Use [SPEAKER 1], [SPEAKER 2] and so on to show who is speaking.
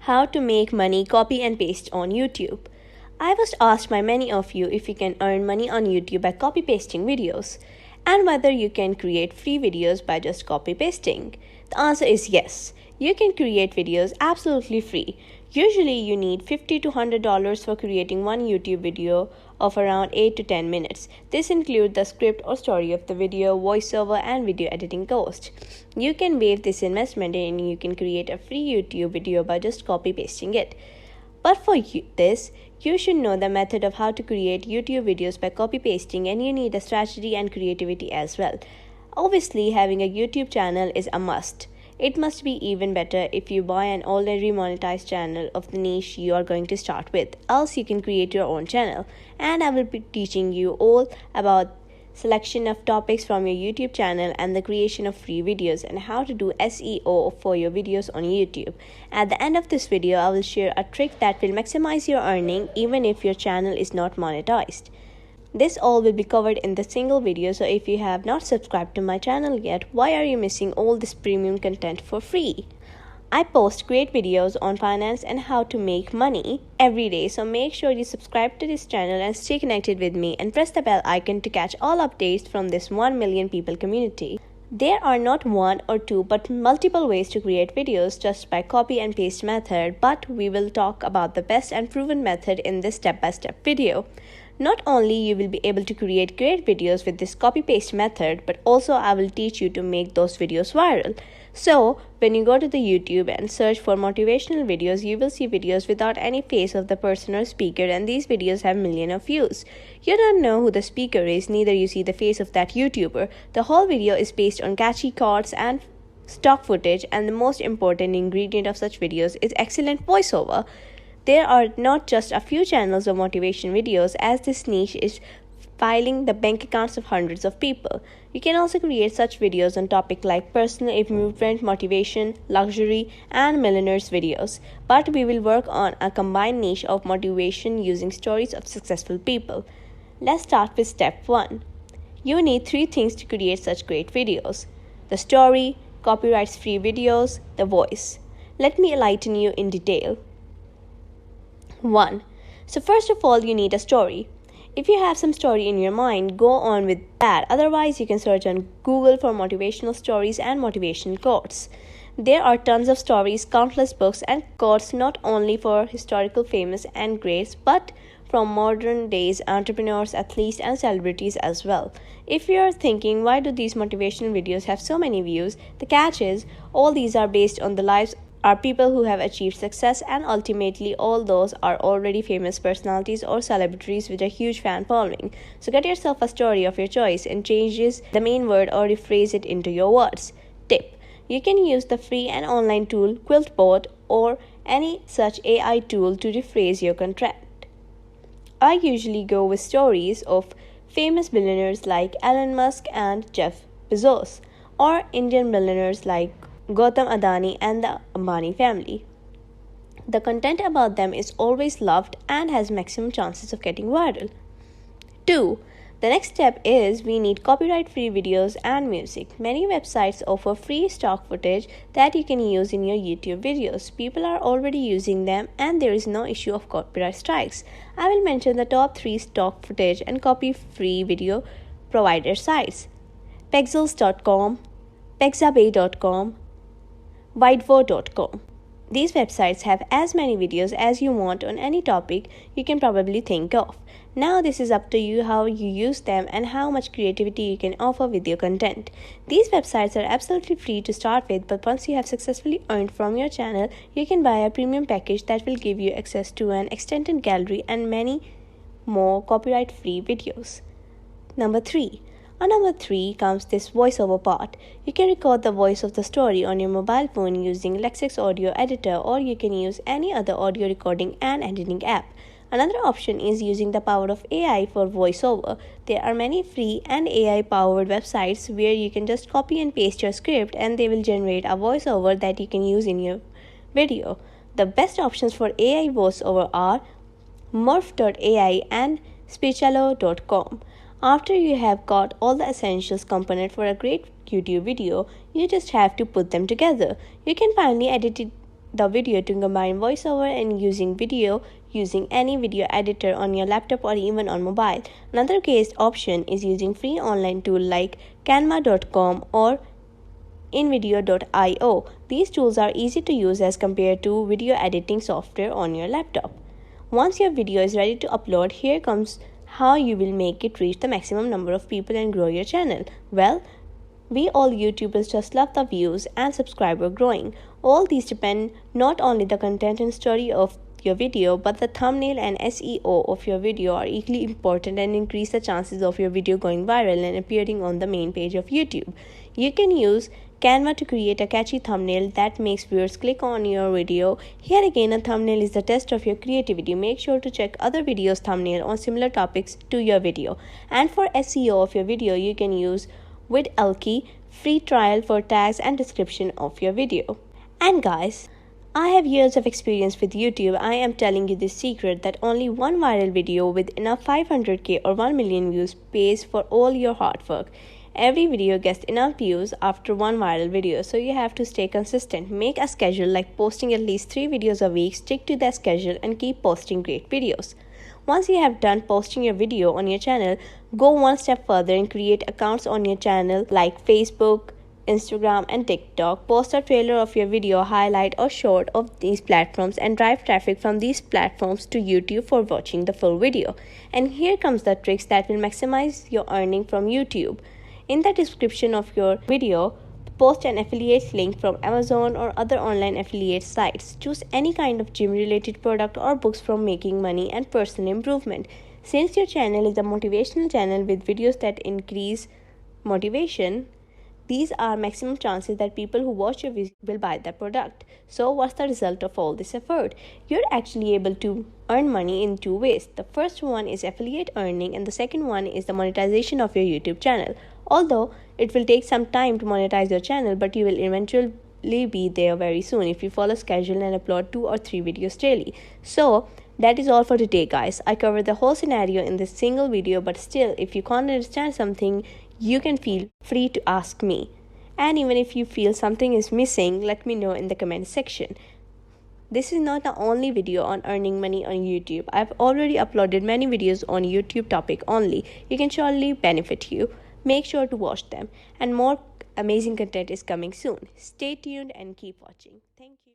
[SPEAKER 1] How to make money copy and paste on YouTube. I was asked by many of you if you can earn money on YouTube by copy pasting videos and whether you can create free videos by just copy pasting. The answer is yes. You can create videos absolutely free. Usually you need $50 to $100 for creating one YouTube video of around 8 to 10 minutes. This includes the script or story of the video, voiceover, and video editing cost. You can waive this investment and you can create a free YouTube video by just copy pasting it. But for this, you should know the method of how to create YouTube videos by copy pasting, and you need a strategy and creativity as well. Obviously, having a YouTube channel is a must. It must be even better if you buy an already monetized channel of the niche you are going to start with, else you can create your own channel. And I will be teaching you all about selection of topics from your YouTube channel and the creation of free videos and how to do SEO for your videos on YouTube. At the end of this video, I will share a trick that will maximize your earning even if your channel is not monetized. This all will be covered in the single video, so if you have not subscribed to my channel yet, why are you missing all this premium content for free? I post great videos on finance and how to make money every day, so make sure you subscribe to this channel and stay connected with me and press the bell icon to catch all updates from this 1 million people community. There are not one or two but multiple ways to create videos just by copy and paste method, but we will talk about the best and proven method in this step-by-step video. Not only you will be able to create great videos with this copy-paste method, but also I will teach you to make those videos viral. So, when you go to the YouTube and search for motivational videos, you will see videos without any face of the person or speaker, and these videos have millions of views. You don't know who the speaker is, neither you see the face of that YouTuber. The whole video is based on catchy chords and stock footage, and the most important ingredient of such videos is excellent voiceover. There are not just a few channels of motivation videos, as this niche is filing the bank accounts of hundreds of people. You can also create such videos on topics like personal improvement, motivation, luxury, and millionaires videos. But we will work on a combined niche of motivation using stories of successful people. Let's start with step 1. You need 3 things to create such great videos: the story, copyright-free videos, the voice. Let me enlighten you in detail. 1. So first of all, you need a story. If you have some story in your mind, go on with that. Otherwise, you can search on Google for motivational stories and motivation quotes. There are tons of stories, countless books and quotes, not only for historical famous and greats, but from modern days entrepreneurs, athletes, and celebrities as well. If you are thinking, why do these motivational videos have so many views? The catch is, all these are based on the lives are people who have achieved success, and ultimately all those are already famous personalities or celebrities with a huge fan following. So get yourself a story of your choice and change the main word or rephrase it into your words. Tip: you can use the free and online tool Quiltbot or any such AI tool to rephrase your content. I usually go with stories of famous billionaires like Elon Musk and Jeff Bezos, or Indian billionaires like Gautam Adani and the Ambani family. The content about them is always loved and has maximum chances of getting viral. 2. The next step is we need copyright-free videos and music. Many websites offer free stock footage that you can use in your YouTube videos. People are already using them and there is no issue of copyright strikes. I will mention the top 3 stock footage and copy-free video provider sites: Pexels.com, Pexabay.com, waive.com. These websites have as many videos as you want on any topic you can probably think of. Now this is up to you how you use them and how much creativity you can offer with your content. These websites are absolutely free to start with, but once you have successfully earned from your channel, you can buy a premium package that will give you access to an extended gallery and many more copyright-free videos. Number 3. On number 3 comes this voiceover part. You can record the voice of the story on your mobile phone using Lexix Audio Editor, or you can use any other audio recording and editing app. Another option is using the power of AI for voiceover. There are many free and AI-powered websites where you can just copy and paste your script and they will generate a voiceover that you can use in your video. The best options for AI voiceover are Morph.ai and Speechalo.com. After you have got all the essentials component for a great YouTube video, you just have to put them together. You can finally edit it the video to combine voiceover and using video using any video editor on your laptop or even on mobile. Another case option is using free online tool like canva.com or invideo.io. These tools are easy to use as compared to video editing software on your laptop. Once your video is ready to upload, here comes how you will make it reach the maximum number of people and grow your channel. Well, we all YouTubers just love the views and subscriber growing. All these depend not only the content and story of your video, but the thumbnail and SEO of your video are equally important and increase the chances of your video going viral and appearing on the main page of YouTube. You can use Canva to create a catchy thumbnail that makes viewers click on your video. Here again, a thumbnail is the test of your creativity. Make sure to check other videos' thumbnail on similar topics to your video. And for SEO of your video, you can use waive free trial for tags and description of your video. And guys, I have years of experience with YouTube. I am telling you this secret that only one viral video with enough 500k or 1 million views pays for all your hard work. Every video gets enough views after one viral video, so you have to stay consistent. Make a schedule like posting at least 3 videos a week, stick to that schedule and keep posting great videos. Once you have done posting your video on your channel, go one step further and create accounts on your channel like Facebook, Instagram and TikTok. Post a trailer of your video, highlight or short of these platforms and drive traffic from these platforms to YouTube for watching the full video. And here comes the tricks that will maximize your earning from YouTube. In the description of your video, post an affiliate link from Amazon or other online affiliate sites. Choose any kind of gym related product or books from making money and personal improvement. Since your channel is a motivational channel with videos that increase motivation, these are maximum chances that people who watch your video will buy the product. So what's the result of all this effort? You're actually able to earn money in 2 ways. The first one is affiliate earning and the second one is the monetization of your YouTube channel. Although it will take some time to monetize your channel, but you will eventually be there very soon if you follow schedule and upload 2 or 3 videos daily. So that is all for today, guys. I covered the whole scenario in this single video, but still, if you can't understand something, you can feel free to ask me. And even if you feel something is missing, let me know in the comment section. This is not the only video on earning money on YouTube. I've already uploaded many videos on YouTube topic only. You can surely benefit you. Make sure to watch them. And more amazing content is coming soon. Stay tuned and keep watching. Thank you.